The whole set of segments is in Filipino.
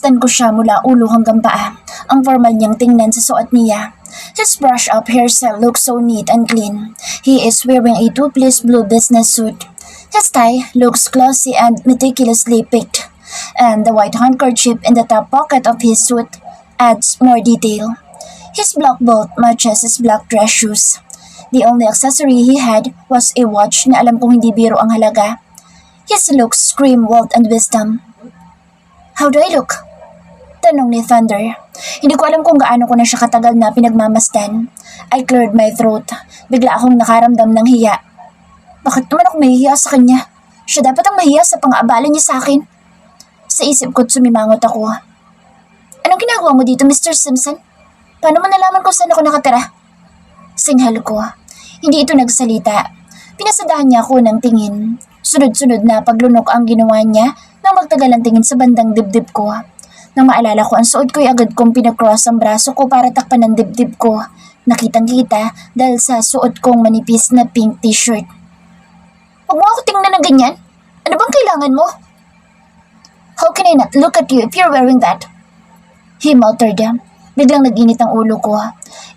Sinmasdan ko siya mula ulo hanggang paa. Ang formal niyang tingnan sa suot niya. His brush-up hairstyle looks so neat and clean. He is wearing a two-piece blue business suit. His tie looks glossy and meticulously picked. And the white handkerchief in the top pocket of his suit adds more detail. His black belt matches his black dress shoes. The only accessory he had was a watch na alam kong hindi biro ang halaga. His looks scream wealth and wisdom. How do I look? Tanong ni Thunder. Hindi ko alam kung gaano ko na siya katagal na pinagmamasdan. I cleared my throat. Bigla akong nakaramdam ng hiya. Bakit naman ako mahihiya sa kanya? Siya dapat ang mahiya sa pang-aabala niya sa akin. Sa isip ko't sumimangot ako. Anong ginagawa mo dito, Mr. Simpson? Paano mo nalaman kung saan ako nakatira? Singhal ko. Hindi ito nagsalita. Pinasadahan niya ako ng tingin. Sunod-sunod na paglunok ang ginawa niya nang magtagalang tingin sa bandang dibdib ko. Nang maalala ko ang suot ko'y agad kong pinag-cross ang braso ko para takpan ang dibdib ko. Nakitang-kita dahil sa suot kong manipis na pink t-shirt. Huwag mo ako tingnan ng ganyan. Ano bang kailangan mo? How can I not look at you if you're wearing that? He muttered. Biglang nag-init ang ulo ko.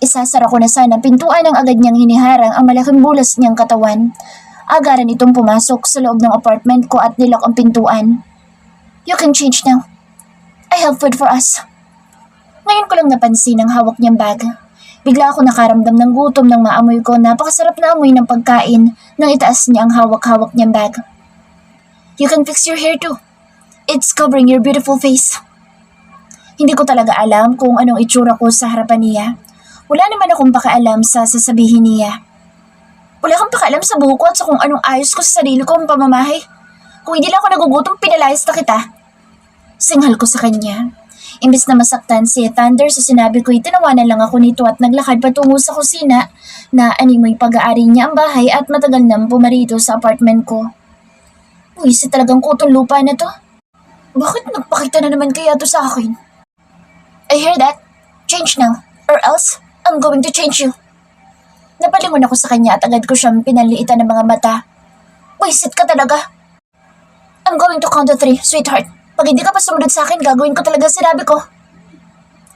Isasara ko na sana ang pintuan ng agad niyang hiniharang ang malaking bulas niyang katawan. Agaran itong pumasok sa loob ng apartment ko at nilak ang pintuan. You can change now. I have food for us. Ngayon ko lang napansin ang hawak niyang bag. Bigla ako nakaramdam ng gutom nang maamoy ko napakasarap na amoy ng pagkain nang itaas niya ang hawak-hawak niyang bag. You can fix your hair too. It's covering your beautiful face. Hindi ko talaga alam kung anong itsura ko sa harapan niya. Wala naman akong pakaalam sa sasabihin niya. Wala kang pakaalam sa buho ko at sa kung anong ayos ko sa sarili ko ang pamamahay. Kung hindi lang ako nagugutom, pinalayas na kita. Singhal ko sa kanya. Imbis na masaktan si Thunder sa sinabi ko'y tinawanan lang ako nito at naglakad patungo sa kusina na animoy pag-aari niya ang bahay at matagal nang pumarito sa apartment ko. Buwisit talagang kutong lupa na to. Bakit nagpakita na naman kaya to sa akin? I hear that. Change now, or else I'm going to change you. Napalingon ako sa kanya at agad ko siyang pinaliitan ng mga mata. Buwisit ka talaga. I'm going to count to 3, sweetheart. Pag hindi ka pa sumunod sa akin, gagawin ko talaga sinabi ko.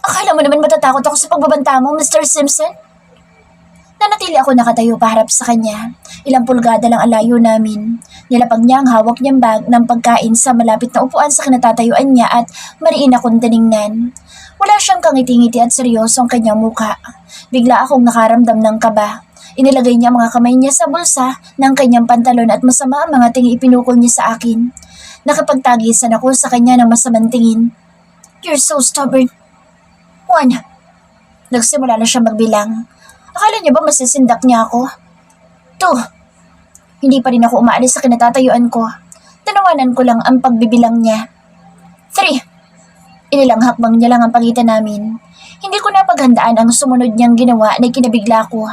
Akala mo naman matatakot ako sa pagbabanta mo, Mr. Simpson? Nanatili ako nakatayo paharap sa kanya. Ilang pulgada lang ang layo namin. Nilapag niya ang hawak niyang bag ng pagkain sa malapit na upuan sa kinatatayuan niya at mariin akong tiningnan. Wala siyang kangiti-ngiti at seryoso ang kanyang muka. Bigla akong nakaramdam ng kaba. Inilagay niya mga kamay niya sa bulsa ng kanyang pantalon at masama ang mga tingi ipinukol niya sa akin. Nakapagtagisan ako sa kanya ng masamang tingin. You're so stubborn. 1. Nagsimula na siya magbilang. Akala niya ba masisindak niya ako? 2. Hindi pa rin ako umaalis sa kinatatayuan ko. Tanawanan ko lang ang pagbibilang niya. 3. Inilang hakbang niya lang ang pagitan namin. Hindi ko napaghandaan ang sumunod niyang ginawa na kinabigla ko.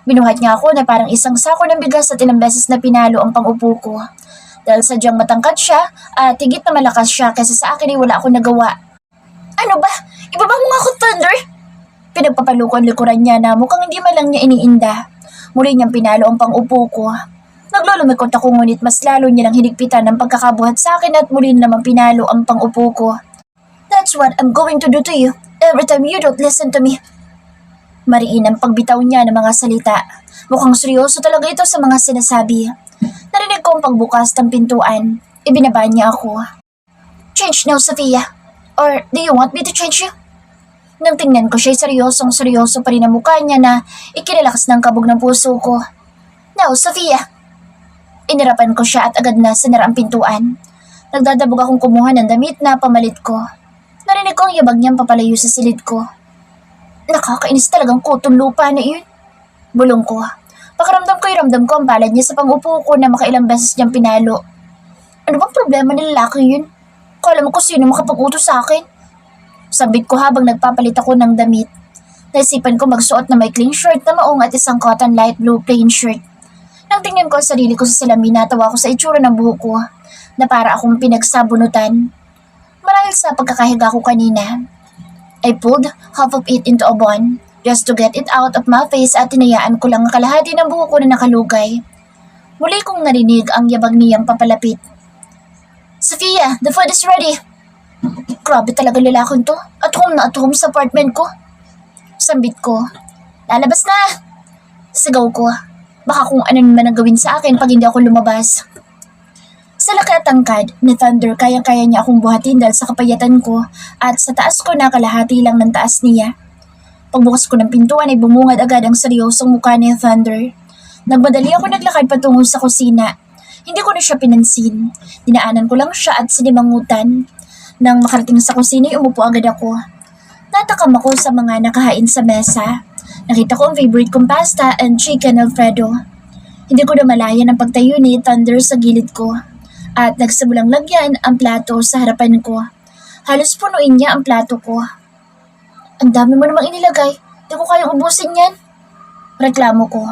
Binuhat niya ako na parang isang sako ng bigas at ilang beses na pinalo ang pangupo ko. Dahil sadyang matangkad siya at higit na malakas siya kaysa sa akin ay wala akong nagawa. Ano ba? Ibaba mo nga ako, Thunder! Pinagpapalukon likuran niya na mukhang hindi man lang niya iniinda. Muli niyang pinalo ang pangupo ko. Naglulumikot ako ngunit mas lalo niya lang hinigpitan ng pagkakabuhat sa akin at muli naman pinalo ang pangupo ko. That's what I'm going to do to you every time you don't listen to me. Mariin ang pagbitaw niya ng mga salita. Mukhang seryoso talaga ito sa mga sinasabi. Narinig ko ang pagbukas ng pintuan. Ibinaba niya ako. Change now, Sophia. Or do you want me to change you? Nang tingnan ko siya'y seryoso pa rin ang mukha niya na ikinalakas ng kabog ng puso ko. No, Sophia. Inirapan ko siya at agad na sinara ang pintuan. Nagdadabog akong kumuha ng damit na pamalit ko. Narinig ko ang yabag niyang papalayo sa silid ko. Nakakainis talagang kutong lupa na iyon. Bulong ko. Pakiramdam ko ang palad niya sa pangupo ko na makailang beses niyang pinalo. Ano bang problema ng lalaki yun? Kala mo kung sino makapag-utos sa akin? Sabit ko habang nagpapalit ako ng damit. Naisipan ko magsuot na maikling shirt na maong at isang cotton light blue plain shirt. Nang tingnan ko ang sarili ko sa salamin, natawa ko sa itsura ng buhok ko na para akong pinagsabunutan. Marahil sa pagkakahiga ko kanina, I pulled half of it into a bun just to get it out of my face at tinayaan ko lang ang kalahati ng buhok ko na nakalugay. Muli kong narinig ang yabag niyang papalapit. Sophia, the food is ready! Grabe talaga lalakon to. At home sa apartment ko. Sambit ko. Lalabas na! Sigaw ko. Baka kung ano naman ang gawin sa akin pag hindi ako lumabas. Sa laki at tangkad ni Thunder, kayang-kaya niya akong buhatin dahil sa kapayatan ko at sa taas ko na kalahati lang ng taas niya. Pagbukas ko ng pintuan ay bumungad agad ang seryosong mukha ni Thunder. Nagmadali ako naglakad patungo sa kusina. Hindi ko na siya pinansin. Dinaanan ko lang siya at sinimangutan. Nang makarating sa kusina ay umupo agad ako. Natakam ako sa mga nakahain sa mesa. Nakita ko ang favorite kong pasta and chicken Alfredo. Hindi ko na malayan ang pagtayo ni Thunder sa gilid ko. At nagsimulang lagyan ang plato sa harapan ko. Halos punuin niya ang plato ko. Ang dami mo namang inilagay. Di ko kayang ubusin yan. Reklamo ko.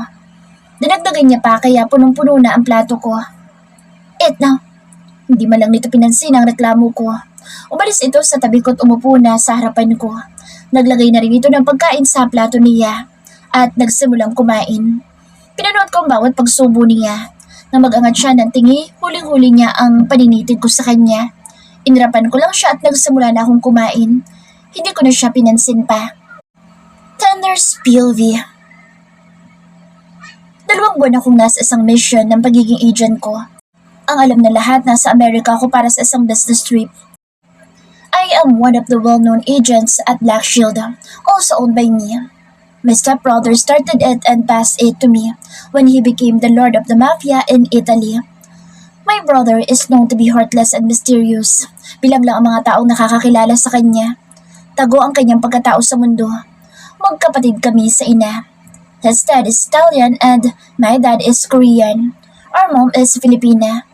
Dinagdagan niya pa kaya punong-puno na ang plato ko. Now. Hindi man lang nito pinansin ang reklamo ko. Umalis ito sa tabi ko at umupo na sa harapan ko. Naglagay na rin ito ng pagkain sa plato niya at nagsimulang kumain. Pinanood ko ang bawat pagsubo niya. Nang mag-angat siya ng tingi, huling-huli niya ang paninitid ko sa kanya. Inirapan ko lang siya at nagsimula na akong kumain. Hindi ko na siya pinansin pa. Thunder's POV. 2 buwan akong nasa isang mission ng pagiging agent ko. Ang alam na lahat, nasa Amerika ako para sa isang business trip. I am one of the well-known agents at Black Shield, also owned by me. My stepbrother started it and passed it to me when he became the lord of the mafia in Italy. My brother is known to be heartless and mysterious. Bilang lang ang mga taong nakakakilala sa kanya. Tago ang kanyang pagkatao sa mundo. Magkapatid kami sa ina. His dad is Italian and my dad is Korean. Our mom is Filipina.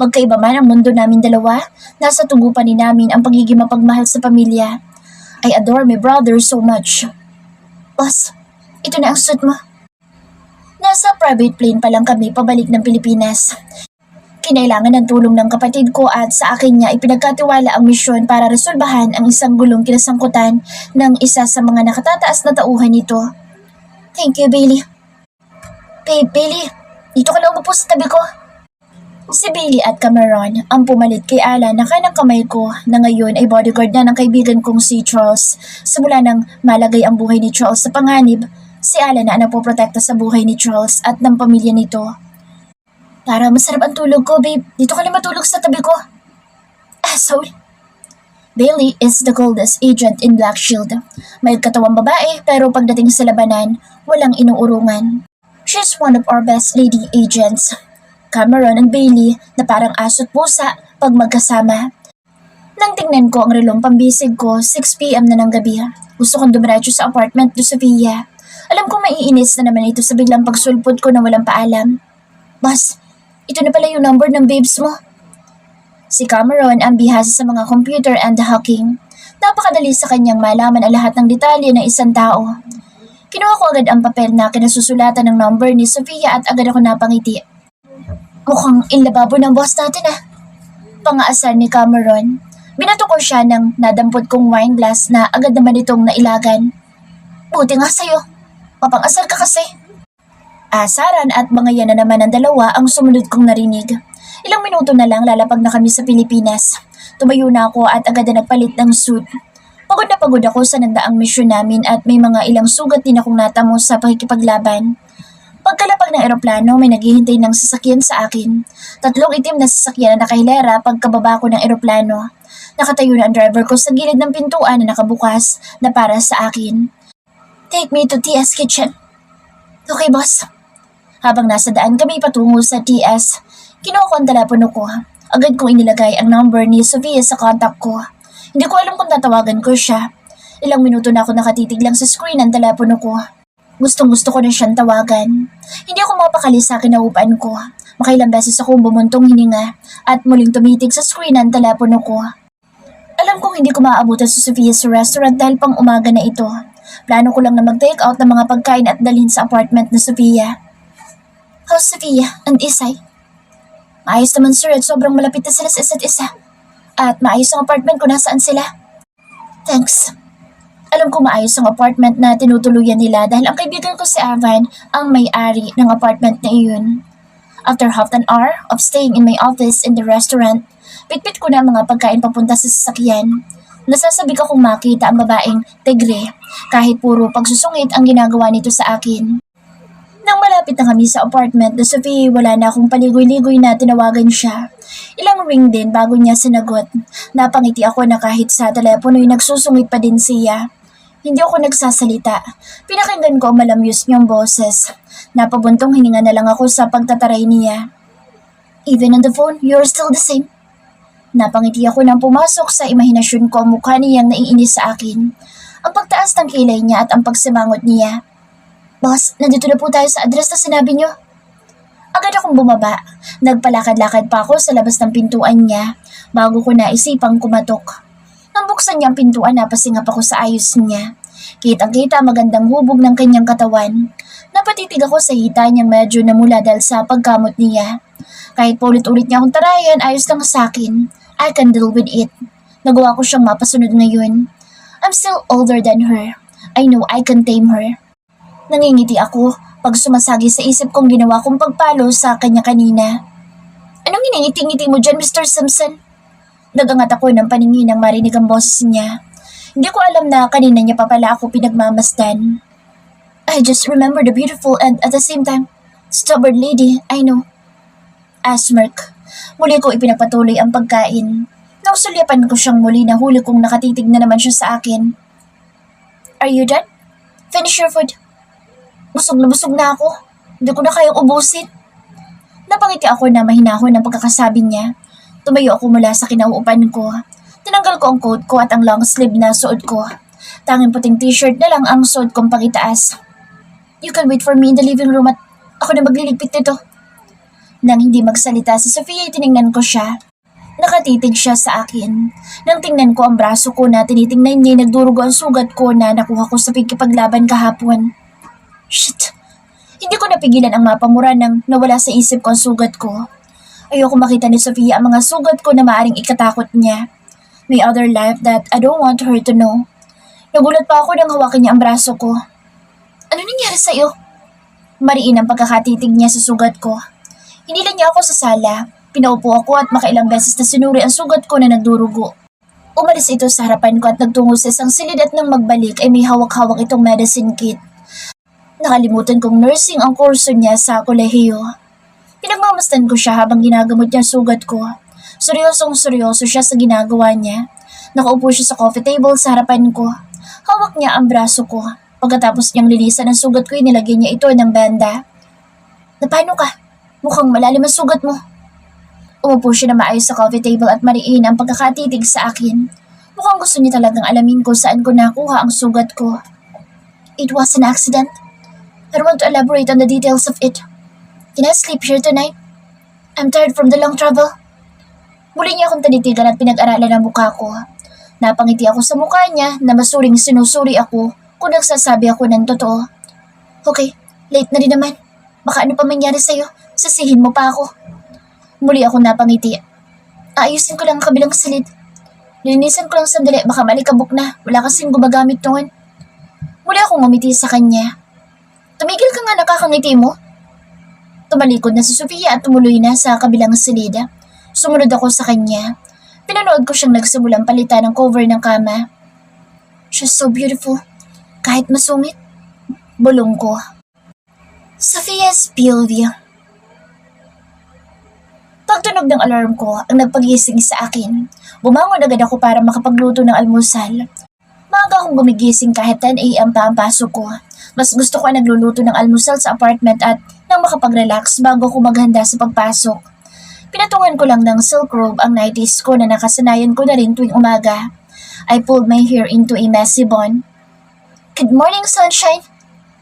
Magkaiba man ang mundo namin dalawa, nasa tugupan ni namin ang pagiging mapagmahal sa pamilya. I adore my brother so much. Boss, ito na ang suit mo. Nasa private plane pa lang kami pabalik ng Pilipinas. Kinailangan ng tulong ng kapatid ko at sa akin niya ipinagkatiwala ang misyon para resolbahan ang isang gulong kinasangkutan ng isa sa mga nakatataas na tauhan nito. Thank you, Bailey. Babe, Bailey, dito ka lang umupo sa tabi ko. Si Bailey at Cameron ang pumalit kay Alan na kanang kamay ko na ngayon ay bodyguard na ng kaibigan kong si Charles. Simula nang malagay ang buhay ni Charles sa panganib, si Alan na ang nagpoprotekta sa buhay ni Charles at ng pamilya nito. Para masarap ang tulog ko, babe. Dito ka lang matulog sa tabi ko. Asshole. Bailey is the coldest agent in Black Shield. May katawang babae pero pagdating sa labanan, walang inuurungan. She's one of our best lady agents. Cameron and Bailey na parang aso't pusa pag magkasama. Nang tingnan ko ang relong pambisig ko, 6 p.m. na ng gabi. Gusto kong dumiretso sa apartment do Sofia. Alam kong maiinis na naman ito sa biglang pagsulpot ko na walang paalam. Boss, ito na pala yung number ng babes mo. Si Cameron ang bihasa sa mga computer and hacking. Napakadali sa kanyang malaman ang lahat ng detalye ng isang tao. Kinuha ko agad ang papel na kinasusulatan ng number ni Sofia at agad ako napangiti. Mukhang inlababo ng boss natin ah. Pangaasar ni Cameron. Binato ko siya ng nadampot kong wine glass na agad naman itong nailagan. Buti nga sa'yo. Mapangasar ka kasi. Asaran at bangayan na naman ang dalawa ang sumunod kong narinig. Ilang minuto na lang lalapag na kami sa Pilipinas. Tumayo na ako at agad na nagpalit ng suit. Pagod na pagod ako sa nandaang misyon namin at may mga ilang sugat din akong natamo sa pakikipaglaban. Pagkalapag ng eroplano, may naghihintay ng sasakyan sa akin. 3 itim na sasakyan na nakahilera pagkababa ko ng eroplano. Nakatayo na ang driver ko sa gilid ng pintuan na nakabukas na para sa akin. Take me to TS Kitchen. Okay, boss. Habang nasa daan kami patungo sa TS, kinuha ko ang telepono ko. Agad kong inilagay ang number ni Sofia sa contact ko. Hindi ko alam kung tatawagan ko siya. Ilang minuto na ako nakatitig lang sa screen ng telepono ko. Gustong-gusto ko na siyang tawagan. Hindi ako mapakali sa kinaupaan ko. Makailang beses akong bumuntong hininga at muling tumitig sa screen ng telepono ko. Alam kong hindi ko maaabutan si Sofia sa restaurant dahil pang umaga na ito. Plano ko lang na mag-take out ng mga pagkain at dalhin sa apartment na Sofia. How's Sofia and Isay? Maayos naman sir at sobrang malapit na sila sa isa't isa. At maayos ang apartment ko, nasaan sila? Thanks. Alam ko maayos ang apartment na tinutuluyan nila dahil ang kaibigan ko si Avan ang may-ari ng apartment na iyon. After half an hour of staying in my office in the restaurant, pitpit ko na ang mga pagkain papunta sa sasakyan. Nasasabik akong makita ang babaeng tigre kahit puro pagsusungit ang ginagawa nito sa akin. Nang malapit na kami sa apartment na Sophie, wala na akong paligoy-ligoy na tinawagan siya. Ilang ring din bago niya sinagot. Napangiti ako na kahit sa telepono'y nagsusungit pa din siya. Hindi ako nagsasalita. Pinakinggan ko ang malamyos niyang boses. Napabuntong hininga na lang ako sa pagtataray niya. Even on the phone, you're still the same. Napangiti ako nang pumasok sa imahinasyon ko ang mukha niyang naiinis sa akin. Ang pagtaas ng kilay niya at ang pagsimangot niya. Boss, nandito na po tayo sa address na sinabi niyo. Agad akong bumaba. Nagpalakad-lakad pa ako sa labas ng pintuan niya bago ko naisipang kumatok. Nang buksan niya ang pintuan, napasingap ako sa ayos niya. Kitang-kita magandang hubog ng kanyang katawan. Napatitig ako sa hita niyang medyo namula dahil sa pagkamot niya. Kahit paulit-ulit niya akong tarayan, ayos lang sa akin. I can deal with it. Nagawa ko siyang mapasunod ngayon. I'm still older than her. I know I can tame her. Nangingiti ako pag sumasagi sa isip kong ginawa kong pagpalo sa kanya kanina. Anong iningiti-ngiti mo dyan, Mr. Simpson? Nagangat ako ng paningin nang marinig ang boses niya. Hindi ko alam na kanina niya pa pala ako pinagmamasdan. I just remember the beautiful and at the same time, stubborn lady, I know. Asmirk. Muli ko ipinagpatuloy ang pagkain. Nang sulyapan ko siyang muli na huli kong nakatitig na naman siya sa akin. Are you done? Finish your food. Busog na ako. Hindi ko na kayang ubusin. Napangiti ako na mahinahon ng pagkakasabi niya. Tumayo ako mula sa kinauupan ko. Tinanggal ko ang coat ko at ang long sleeve na suot ko. Tanging puting t-shirt na lang ang suot kong pangitaas. You can wait for me in the living room at ako na magliligpit nito. Nang hindi magsalita si Sophia, tiningnan ko siya. Nakatitig siya sa akin. Nang tingnan ko ang braso ko na tinitingnan niya, nagdurugo ang sugat ko na nakuha ko sa pagkipaglaban kahapon. Shit! Hindi ko napigilan ang mapamura nang nawala sa isip ko ang sugat ko. Ayoko makita ni Sophia ang mga sugat ko na maaring ikatakot niya. May other life that I don't want her to know. Nagulat pa ako nang hawakin niya ang braso ko. Ano nangyari sa'yo? Mariin ang pagkakatitig niya sa sugat ko. Hindi lang niya ako sa sala. Pinaupo ako at makailang beses na sinuri ang sugat ko na nagdurugo. Umalis ito sa harapan ko at nagtungo sa isang silid at nang magbalik ay may hawak-hawak itong medicine kit. Nakalimutan kong nursing ang kurso niya sa kolehiyo. Pinagmamasdan ko siya habang ginagamot niya ang sugat ko. Seryosong-seryoso siya sa ginagawa niya. Nakaupo siya sa coffee table sa harapan ko. Hawak niya ang braso ko. Pagkatapos niyang linisan ang sugat ko, inilagay niya ito ng banda. Napano ka? Mukhang malalim ang sugat mo. Umupo siya na maayos sa coffee table at mariin ang pagkakatitig sa akin. Mukhang gusto niya talagang alamin ko saan ko nakuha ang sugat ko. It was an accident. I don't want to elaborate on the details of it. Can I sleep here tonight? I'm tired from the long travel. Muli niya akong tanitigan at pinag-aralan ang mukha ko. Napangiti ako sa mukha niya na masuring sinusuri ako kung nagsasabi ako ng totoo. Okay, late na rin naman. Baka ano pa mangyari sa'yo, sasihin mo pa ako. Muli ako napangiti. Aayusin ko lang ang kabilang silid. Linisan ko lang sandali, baka malikabok na. Wala kasing gumagamit noon. Muli akong ngumiti sa kanya. Tumigil ka nga, nakakangiti mo. Tumalikod na si Sofia at tumuloy na sa kabilang silid. Sumunod ako sa kanya. Pinanood ko siyang nagsimulang palitan ng cover ng kama. She's so beautiful. Kahit masungit. Bulong ko. Sophia's POV. Pagtunog ng alarm ko ang nagpagising sa akin. Bumangon agad ako para makapagluto ng almusal. Maaga akong gumigising kahit 10 a.m. pa ang pasok ko. Mas gusto ko ang nagluluto ng almusal sa apartment at nang makapag-relax bago ko maghanda sa pagpasok. Pinatungan ko lang ng silk robe ang nighties ko na nakasanayan ko na rin tuwing umaga. I pulled my hair into a messy bun. Good morning, sunshine!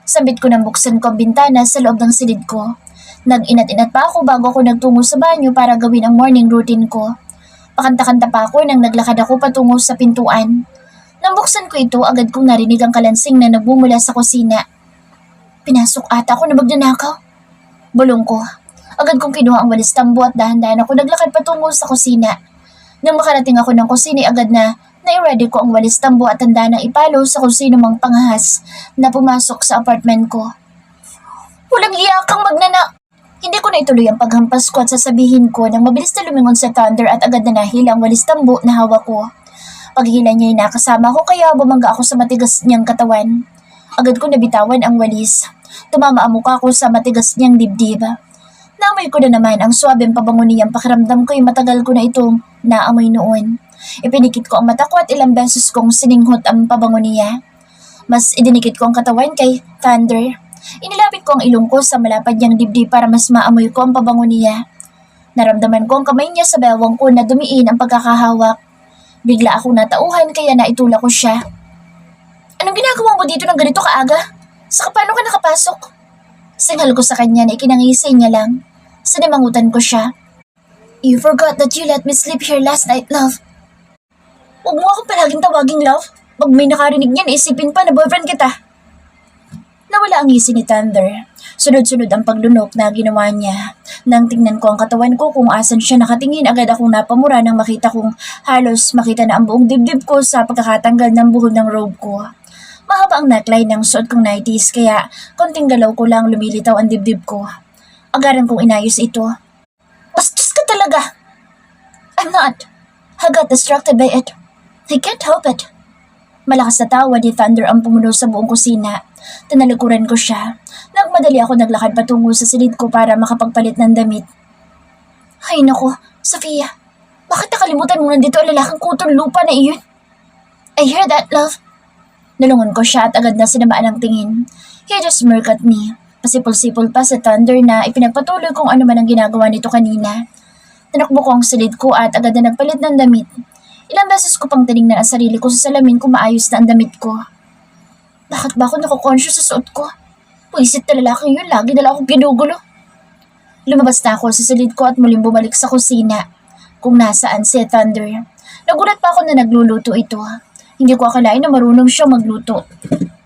Sambit ko nang buksan ko ang bintana sa loob ng silid ko. Nag-inat-inat pa ako bago ako nagtungo sa banyo para gawin ang morning routine ko. Pakanta-kanta pa ako nang naglakad ako patungo sa pintuan. Nang buksan ko ito, agad kong narinig ang kalansing na nagbumula sa kusina. Pinasok ata ako na magnanakaw. Bulong ko. Agad kong kinuha ang walis tambo at dahan-dahan ako naglakad patungo sa kusina. Nang makarating ako ng kusina, agad na nai-ready ko ang walis tambo at tanda ng ipalo sa kung sino mang pangahas na pumasok sa apartment ko. Walang iyakang magnana! Hindi ko na ituloy ang paghampas ko at sasabihin ko nang mabilis na lumingon sa thunder at agad na nahila ang walis tambo na hawak ko. Paghila niya ay nakasama ko kaya bumangga ako sa matigas niyang katawan. Agad ko nabitawan ang walis. Tumama ang mukha ko sa matigas niyang dibdib. Naamoy ko na naman ang swabeng pabango niyang pakiramdam ko'y matagal ko na itong naamoy noon. Ipinikit ko ang mata ko at ilang beses kong sininghot ang pabango niya. Mas idinikit ko ang katawan kay Thunder. Inilapit ko ang ilong ko sa malapad niyang dibdib para mas maamoy ko ang pabango niya. Naramdaman ko ang kamay niya sa bewang ko na dumiin ang pagkakahawak. Bigla akong natauhan kaya naitula ko siya. Anong ginagawa mo dito ng ganito kaaga? Saka paano ka nakapasok? Singhal ko sa kanya na ikinangisay niya lang. Sinimangutan ko siya. You forgot that you let me sleep here last night, love. Huwag mo akong palaging tawaging love. Pag may nakarinig niyan, isipin pa na boyfriend kita. Nawala ang ngisi ni Thunder. Sunod-sunod ang paglunok na ginawa niya. Nang tingnan ko ang katawan ko kung asan siya nakatingin, agad akong napamura nang makita kong halos makita na ang buong dibdib ko sa pagkakatanggal ng buhol ng robe ko. Mahaba ang neckline ng suot kong 90s kaya konting galaw ko lang lumilitaw ang dibdib ko. Agaran kong inayos ito. Bastos ka talaga! I'm not. I got distracted by it. I can't help it. Malakas na tawa ni Thunder ang pumuno sa buong kusina. Tinalikuran ko siya. Nagmadali ako naglakad patungo sa silid ko para makapagpalit ng damit. Ay nako, Sofia. Bakit nakalimutan mo nandito ang lalaking kutong lupa na iyon? I hear that, love. Nalungon ko siya at agad na sinamaan ang tingin. He just smirked at me. Pasipol-sipol pa sa Thunder na ipinagpatuloy kung ano man ang ginagawa nito kanina. Tinakbo ko ang silid ko at agad na nagpalit ng damit. Ilang beses ko pang tinignan ang sarili ko sa salamin kung maayos na ang damit ko. Bakit ba ako nakukonscious sa suot ko? Puisit na lalaking yun, lagi na lang akong ginugulo. Lumabas na ako sa silid ko at muling bumalik sa kusina. Kung nasaan si Thunder. Nagulat pa ako na nagluluto ito. Hindi ko akalain na marunong siyang magluto.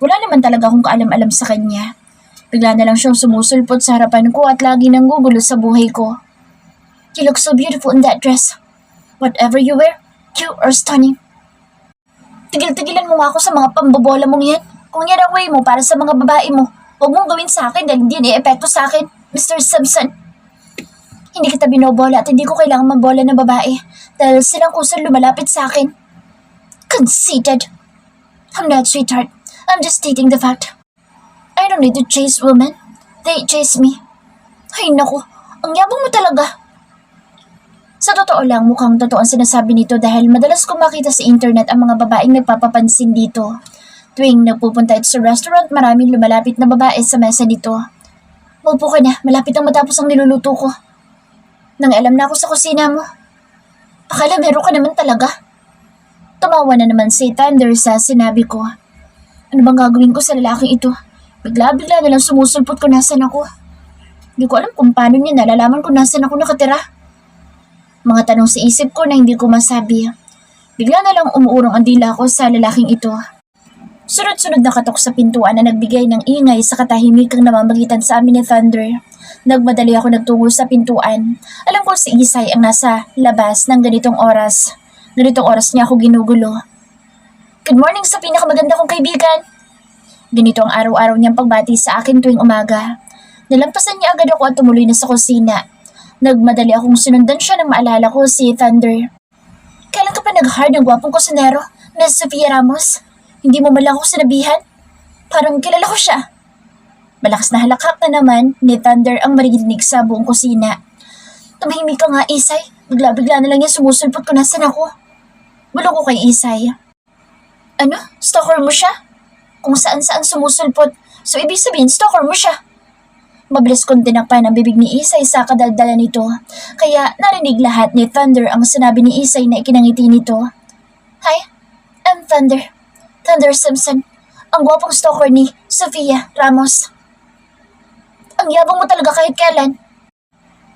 Wala naman talaga akong kaalam-alam sa kanya. Bigla na lang siyang sumusulpot sa harapan ko at lagi nang gugulo sa buhay ko. You look so beautiful in that dress. Whatever you wear, you are stunning. Tigil-tigilan mo nga ako sa mga pambobola mong yan. Kung yan ang way mo para sa mga babae mo, huwag mong gawin sa akin dahil hindi ni-epekto sa akin, Mr. Simpson. Hindi kita binobola at hindi ko kailangan mambola ng babae dahil silang kusang lumalapit sa akin. Conceited. I'm not sweetheart. I'm just stating the fact. I don't need to chase women. They chase me. Ay naku, ang yabang mo talaga. Sa totoo lang, mukhang totoo ang sinasabi nito dahil madalas kong makita sa internet ang mga babaeng nagpapapansin dito. Tuwing nagpupunta ito sa restaurant, maraming lumalapit na babae sa mesa nito. Maupo ka na, malapit ang matapos ang niluluto ko. Nang alam na ako sa kusina mo. Akala meron ka naman talaga. Tumawa na naman si Thunder sa sinabi ko. Ano bang gagawin ko sa lalaking ito? Bigla-bigla na lang sumusulpot ko nasan ako. Hindi ko alam kung paano niya nalalaman kung nasan ako nakatira. Mga tanong sa isip ko na hindi ko masabi. Bigla na lang umuurong ang dila ko sa lalaking ito. Sunod-sunod na katok sa pintuan na nagbigay ng ingay sa katahimikang namamagitan sa amin ni Thunder. Nagmadali ako nagtungo sa pintuan. Alam ko si Isay ang nasa labas ng ganitong oras. Ganitong oras niya ako ginugulo. Good morning sa pinakamaganda kong kaibigan. Ganito ang araw-araw niyang pagbati sa akin tuwing umaga. Nalampasan niya agad ako at tumuloy na sa kusina. Nagmadali akong sinundan siya nang maalala ko si Thunder. Kailan ka pa nag-hard ng gwapong kusinero, Miss Sofia Ramos? Hindi mo malang ako sinabihan? Parang kilala ko siya. Malakas na halakhak na naman ni Thunder ang maririnig sa buong kusina. Tumahimik ka nga, Isay. Bigla-bigla na lang niya sumusulpot kung nasan ako. Bulong ko kay Isay. Ano? Stalker mo siya? Kung saan-saan sumusulpot, so ibig sabihin stalker mo siya. Mabilis kong tinakpan ang bibig ni Isay sa kadaldala nito, kaya narinig lahat ni Thunder ang sinabi ni Isay na ikinangiti nito. Hi, I'm Thunder. Thunder Simpson. Ang gwapong stalker ni Sofia Ramos. Ang yabang mo talaga kahit kailan.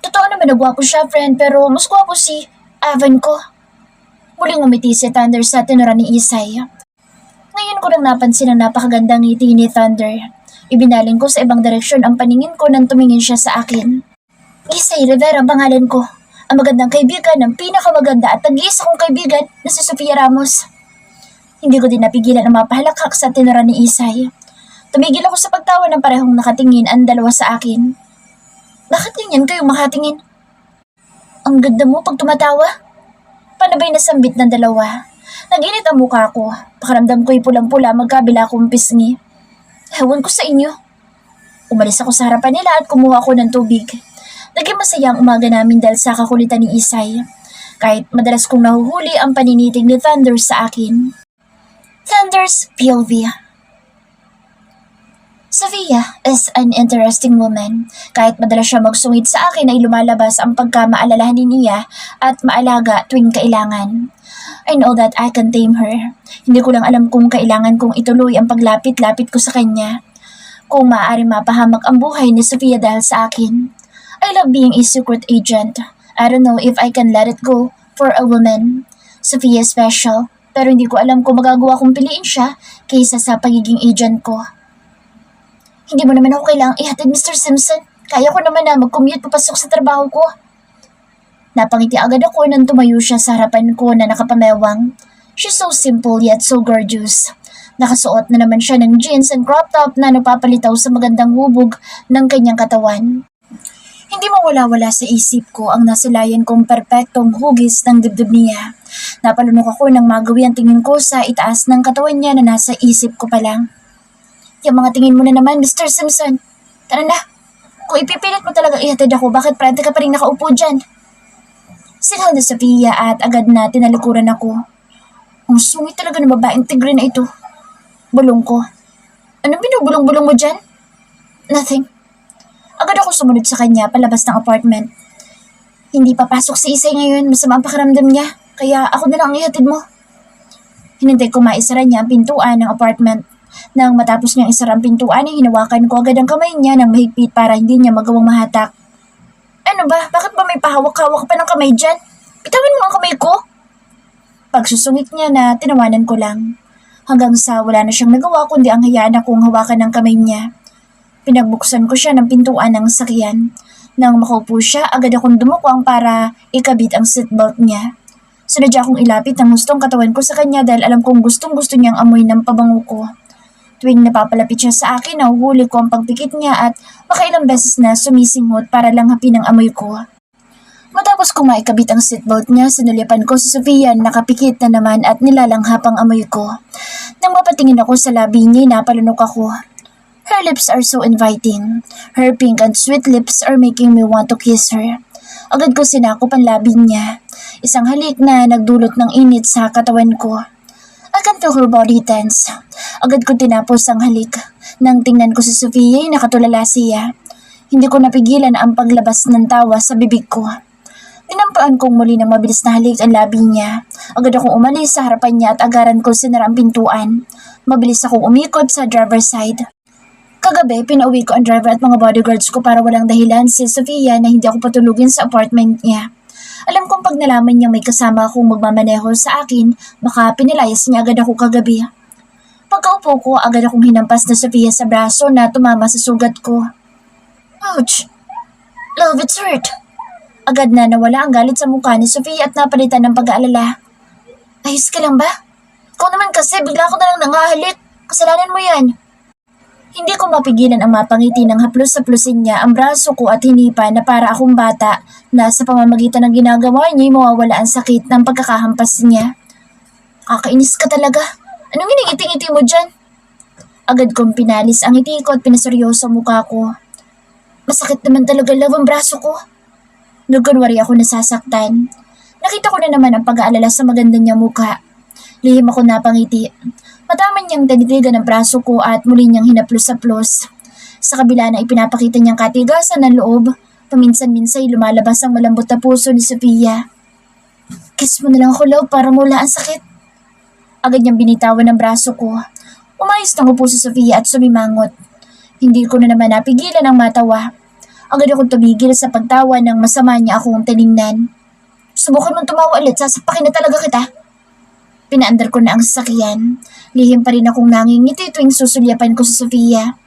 Totoo naman na gwapo siya, friend, pero mas gwapo si Evan ko. Muling umiti si Thunder sa tenora ni Isay. Ngayon ko nang napansin ang napakagandang ngiti ni Thunder. Ibinaling ko sa ibang direksyon ang paningin ko nang tumingin siya sa akin. Isay Rivera ang pangalan ko. Ang magandang kaibigan ng pinakamaganda at nag-iisa kong kaibigan na si Sofia Ramos. Hindi ko din napigilan ang mapahalakhak sa tenora ni Isay. Tumigil ako sa pagtawa ng parehong nakatingin ang dalawa sa akin. Bakit ganyan kayong makatingin? Ang ganda mo pag tumatawa. Panabay na sambit ng dalawa. Naginit ang mukha ko. Pakiramdam ko'y pulang-pula magkabila akong pisngi. Ewan ko sa inyo. Umalis ako sa harapan nila at kumuha ako ng tubig. Naging masaya ang umaga namin dahil sa kakulitan ni Isay. Kahit madalas kong nahuhuli ang paninitig ni Thunders sa akin. Thunders POV. Sophia is an interesting woman. Kahit madalas siya magsungit sa akin ay lumalabas ang pagkamaalalahanin niya at maalaga tuwing kailangan. I know that I can tame her. Hindi ko lang alam kung kailangan kong ituloy ang paglapit-lapit ko sa kanya. Kung maaari mapahamak ang buhay ni Sophia dahil sa akin. I love being a secret agent. I don't know if I can let it go for a woman. Sophia is special, pero hindi ko alam kung magagawa kong piliin siya kaysa sa pagiging agent ko. Hindi mo naman ako kailangang ihatid, Mr. Simpson. Kaya ko naman na mag-commute papasok sa trabaho ko. Napangiti agad ako nang tumayo siya sa harapan ko na nakapamewang. She's so simple yet so gorgeous. Nakasuot na naman siya ng jeans and crop top na napapalitaw sa magandang hubog ng kanyang katawan. Hindi mawala-wala sa isip ko ang nasilayan kong perpektong hugis ng dibdib niya. Napalunok ako nang magawi ang tingin ko sa itaas ng katawan niya na nasa isip ko pa lang. Yung mga tingin mo na naman, Mr. Simpson. Tara na. Kung ipipilit mo talaga ihatid ako, bakit parante ka pa rin nakaupo dyan? Sinahal na Sophia at agad na tinalikuran ako. Ang sungit talaga ng babaeng tigre na ito. Bulong ko. Anong binubulong-bulong mo dyan? Nothing. Agad ako sumunod sa kanya palabas ng apartment. Hindi papasok si Isay ngayon, masama ang pakiramdam niya. Kaya ako na lang ang ihatid mo. Hinintay ko maisara niya ang pintuan ng apartment. Nang matapos niyang isara ang pintuan ay hinawakan ko agad ang kamay niya ng mahigpit para hindi niya magawang mahatak. Ano ba? Bakit ba may pahawak-hawak pa ng kamay dyan? Bitawan mo ang kamay ko! Pagsusungit niya na tinawanan ko lang. Hanggang sa wala na siyang nagawa kundi ang hayaan akong hawakan ng kamay niya. Pinagbuksan ko siya ng pintuan ng sakyan. Nang makaupo siya, agad akong dumukwang para ikabit ang seatbelt niya. Sinadya akong ilapit ang hustong katawan ko sa kanya dahil alam kong gustong-gusto niyang amoy ng pabango ko. Tuwing napapalapit siya sa akin, nahuhuli ko ang pagpikit niya at makailang beses na sumisinghot para lang hapin ang amoy ko. Matapos kong maikabit ang seatbelt niya, sinulyapan ko si Sophia na nakapikit na naman at nilalanghap ang amoy ko. Nang mapatingin ako sa labi niya, napalunok ako. Her lips are so inviting. Her pink and sweet lips are making me want to kiss her. Agad ko sinakop ang labi niya. Isang halik na nagdulot ng init sa katawan ko. I can feel her body tense. Agad ko tinapos ang halik. Nang tingnan ko si Sophia, nakatulala siya. Hindi ko napigilan ang paglabas ng tawa sa bibig ko. Tinampaan kong muli ng mabilis na halik ang labi niya. Agad akong umalis sa harapan niya at agaran ko sinara ang pintuan. Mabilis akong umikot sa driver's side. Kagabi, pinauwi ko ang driver at mga bodyguards ko para walang dahilan si Sophia na hindi ako patulugin sa apartment niya. Alam kong pag nalaman niya may kasama akong magmamaneho sa akin, baka pinilayas niya agad ako kagabi. Pagkaupo ko, agad akong hinampas na Sophia sa braso na tumama sa sugat ko. Ouch! Love, it's hurt! Agad na nawala ang galit sa mukha ni Sophia at napalitan ng pag-aalala. Ayos ka lang ba? Ikaw naman kasi, bigla ko na lang nangahalik. Kasalanan mo yan. Hindi ko mapigilan ang mapangiti ng haplos-haplosin niya ang braso ko at hinipa na para akong bata na sa pamamagitan ng ginagawa niya mawawala ang sakit ng pagkakahampas niya. Kakainis ka talaga. Anong iningiti-ngiti mo dyan? Agad kong pinalis ang ngiti ko at pinaseryoso ang mukha ko. Masakit naman talaga, love, ang braso ko. Nagkunwari ako nasasaktan. Nakita ko na naman ang pag-aalala sa maganda niyang mukha. Lihim ako napangiti. Mataman niyang tinitigan ang braso ko at muli niyang hinaplos-saplos. Sa kabila na ipinapakita niyang katigasan ng loob, paminsan-minsay lumalabas ang malambot na puso ni Sophia. Kiss mo na lang ako, love, para mula ang sakit. Agad niyang binitawan ang braso ko. Umayos nang upo si Sophia at sumimangot. Hindi ko na naman napigilan ang matawa. Agad akong tumigil sa pagtawa nang masama niya akong tiningnan. Subukan mong tumawa ulit, sasapakin na talaga kita. Pinaandar ko na ang sasakyan. Lihim pa rin akong nangingiti tuwing susulyapan ko si Sophia.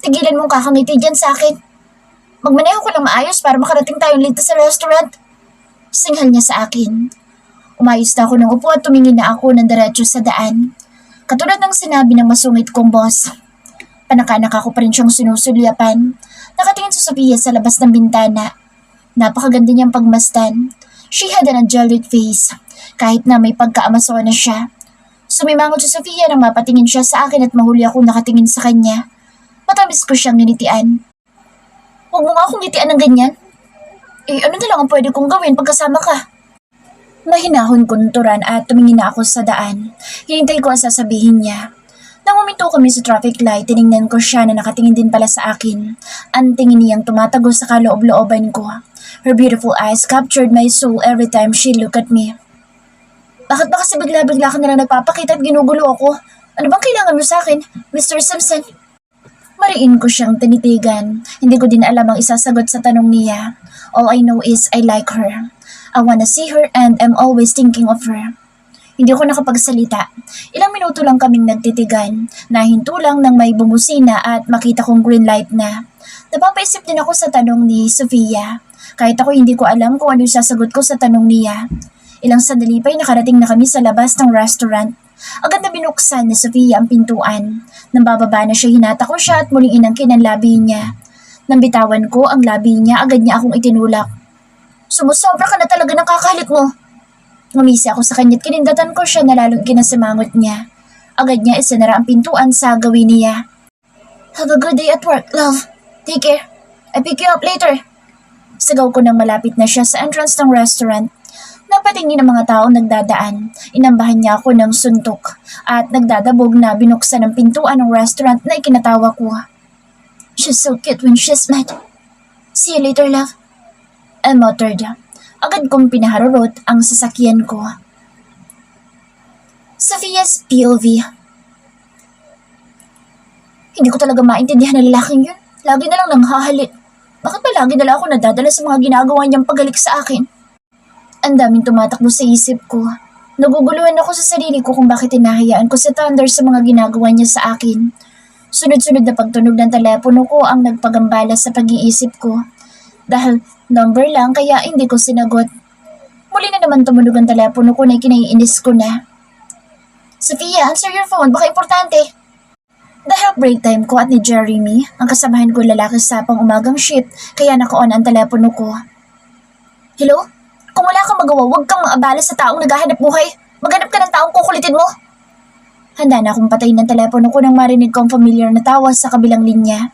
Tigilan mong kakangiti dyan sa akin. Magmaneho ko lang maayos para makarating tayong ligtas sa restaurant. Singhal niya sa akin. Umayos na ako ng upo at tumingin na ako ng diretso sa daan. Katulad ng sinabi ng masungit kong boss. Panakanak ako pa rin siyang sinusulyapan. Nakatingin si Sophia sa labas ng bintana. Napakaganda niyang pagmasdan. She had an angelic face, kahit na may pagka-Amazona siya. Sumimangot si Sofia nang mapatingin siya sa akin at mahuli akong nakatingin sa kanya. Matamis ko siyang ninitian. Huwag mo nga akong ngitian ng ganyan. Ano na lang ang pwede kong gawin pagkasama ka? Mahinahon kunturan at tumingin na ako sa daan. Hinintay ko ang sasabihin niya. Nang uminto kami sa traffic light, tiningnan ko siya na nakatingin din pala sa akin. Ang tingin niyang tumatago sa kaloob-looban ko. Her beautiful eyes captured my soul every time she looked at me. Bakit ba kasi bigla-bigla ka na lang nagpapakita at ginugulo ako? Ano bang kailangan mo sa akin, Mr. Simpson? Mariin ko siyang tinitigan. Hindi ko din alam ang isasagot sa tanong niya. All I know is I like her. I wanna see her and I'm always thinking of her. Hindi ko nakapagsalita. Ilang minuto lang kaming nagtitigan. Nahinto lang nang may bumusina at makita kong green light na. Napapaisip din ako sa tanong ni Sofia. Kahit ako hindi ko alam kung ano yung sasagot ko sa tanong niya. Ilang sandali pa'y nakarating na kami sa labas ng restaurant. Agad na binuksan ni Sofia ang pintuan. Nang bababa na siya, hinata ko siya at muling inangkin ang labi niya. Nang bitawan ko ang labi niya, agad niya akong itinulak. Sumusobra ka na talaga ng kakalit mo. Ngumisi ako sa kanya at kinindatan ko siya na lalong kinasimangot niya. Agad niya isinara ang pintuan sa gawin niya. Have a good day at work, love. Take care. I pick you up later. Sigaw ko nang malapit na siya sa entrance ng restaurant. Napatingin ang mga taong nagdadaan. Inambahan niya ako ng suntok at nagdadabog na binuksan ang pintuan ng restaurant na ikinatawa ko. She's so cute when she's mad. See you later, love. I muttered. Agad kong pinaharurot ang sasakyan ko. Sophia's POV. Hindi ko talaga maintindihan ang lalaking yun. Lagi na lang nanghahalit. Bakit ba lagi na lang ako nadadala sa mga ginagawa niyang pagalik sa akin? Ang daming tumatakbo sa isip ko. Naguguluhan ako sa sarili ko kung bakit hinahayaan ko si Thunder sa mga ginagawa niya sa akin. Sunod-sunod na pagtunog ng telepono ko ang nagpagambala sa pag-iisip ko. Dahil number lang kaya hindi ko sinagot. Muli na naman tumunog ang telepono ko na kinaiinis ko na. Sophia, answer your phone, baka importante. Dahil break time ko at ni Jeremy, ang kasamahan ko lalaki sa pang-umagang shift kaya naka-on ang telepono ko. Hello? Kung wala kang magawa, huwag kang maabala sa taong naghahanap buhay. Maghanap ka ng taong kukulitin mo. Handa na akong patayin ng telepono ko nang marinig ko ang familiar na tawa sa kabilang linya.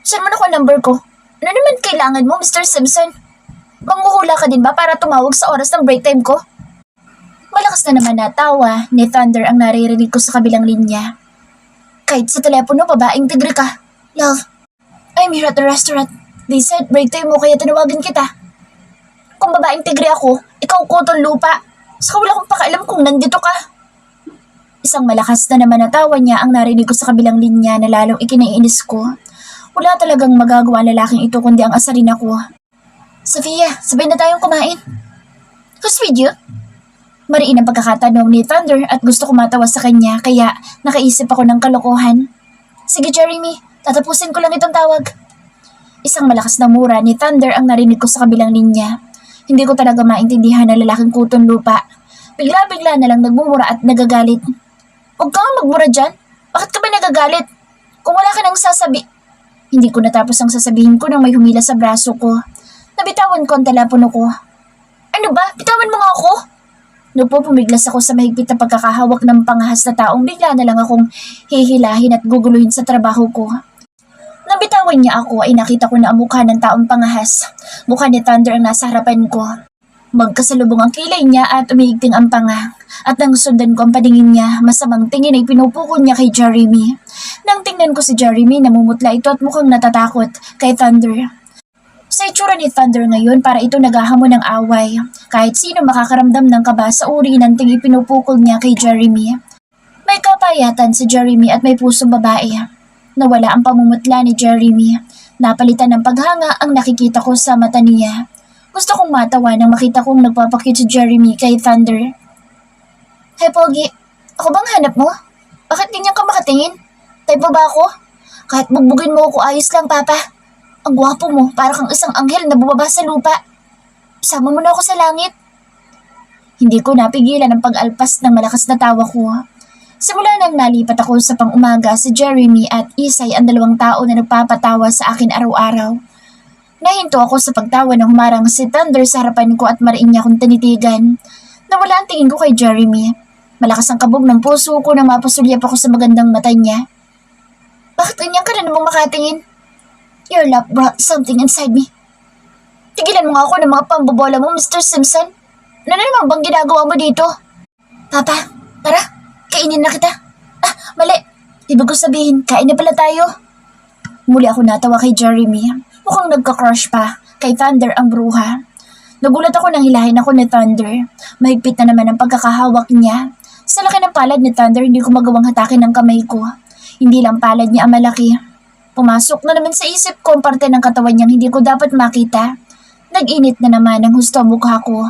Saan mo na ko ang number ko? Ano naman kailangan mo, Mr. Simpson? Manghuhula ka din ba para tumawag sa oras ng break time ko? Malakas na naman na tawa ni Thunder ang naririnig ko sa kabilang linya. Kahit sa telepono, babaeng tigre ka. Love, I'm here at the restaurant. They said break time mo kaya tinawagan kita. Kung babaeng tigre ako, ikaw kutong lupa. Saka wala akong pakialam kung nandito ka. Isang malakas na naman na tawa niya ang narinig ko sa kabilang linya na lalong ikinaiinis ko. Wala talagang magagawa ang lalaking ito kundi ang asarin ako. Sophia, sabay na tayong kumain. Who's with you? Mariin ang pagkakatanong ni Thunder at gusto ko matawa sa kanya kaya nakaisip ako ng kalokohan. Sige Jeremy, tatapusin ko lang itong tawag. Isang malakas na mura ni Thunder ang narinig ko sa kabilang linya. Hindi ko talaga maintindihan ang lalaking kuton lupa. Bigla-bigla na lang nagmumura at nagagalit. Huwag ka nga magmura dyan. Bakit ka ba nagagalit? Kung wala ka nang sasabi... Hindi ko natapos ang sasabihin ko nang may humila sa braso ko. Nabitawan ko ang telepono ko. Ano ba? Bitawan mo nga ako? Pumiglas ako sa mahigpit na pagkakahawak ng pangahas na taong bigla na lang akong hihilahin at guguluhin sa trabaho ko. Nang bitawan niya ako ay nakita ko na ang mukha ng taong pangahas. Mukha ni Thunder ang nasa harapan ko. Magkasalubong ang kilay niya at umiigting ang panga. At nang sundan ko ang paningin niya, masamang tingin ay pinupukol niya kay Jeremy. Nang tingnan ko si Jeremy, namumutla ito at mukhang natatakot kay Thunder. Sa itsura ni Thunder ngayon, para ito naghahamon ng away. Kahit sino makakaramdam ng kaba sa uri ng tingin pinupukol niya kay Jeremy. May kapayatan si Jeremy at may pusong babae. Nawala ang pamumutla ni Jeremy. Napalitan ng paghanga ang nakikita ko sa mata niya. Gusto kong matawa nang makita kong nagpapakit si Jeremy kay Thunder. Hey Pogi, ako bang hanap mo? Bakit ganyan ka makatingin? Type mo ba ako? Kahit bugbugin mo ako ayos lang, Papa. Ang gwapo mo, para kang isang anghel na bumaba sa lupa. Isama mo na ako sa langit. Hindi ko napigilan ang pag-alpas ng malakas na tawa ko. Simula nang nalipat ako sa pang-umaga, si Jeremy at Isay ang dalawang tao na nagpapatawa sa akin araw-araw. Nahinto ako sa pagtawa nang humarang si Thunder sa harapan ko at mariin niya akong tinitigan. Nawala ang tingin ko kay Jeremy. Malakas ang kabog ng puso ko nang mapasulyap ako sa magandang mata niya. Bakit ganyan ka na namang makatingin? Your love brought something inside me. Tigilan mo nga ako ng mga pambobola mo, Mr. Simpson. Ano na naman bang ginagawa mo dito? Papa, tara, kainin na kita. Mali. Ibig ko sabihin, kain na pala tayo. Muli ako natawa kay Jeremy. Mukhang nagka-crush pa kay Thunder ang bruha. Nagulat ako nang hilahin ako ni Thunder. Mahigpit na naman ang pagkakahawak niya. Sa laki ng palad ni Thunder, hindi ko magawang hatakin ng kamay ko. Hindi lang palad niya ang malaki. Pumasok na naman sa isip ko ang parte ng katawan niyang hindi ko dapat makita. Nag-init na naman ang husto ang mukha ko.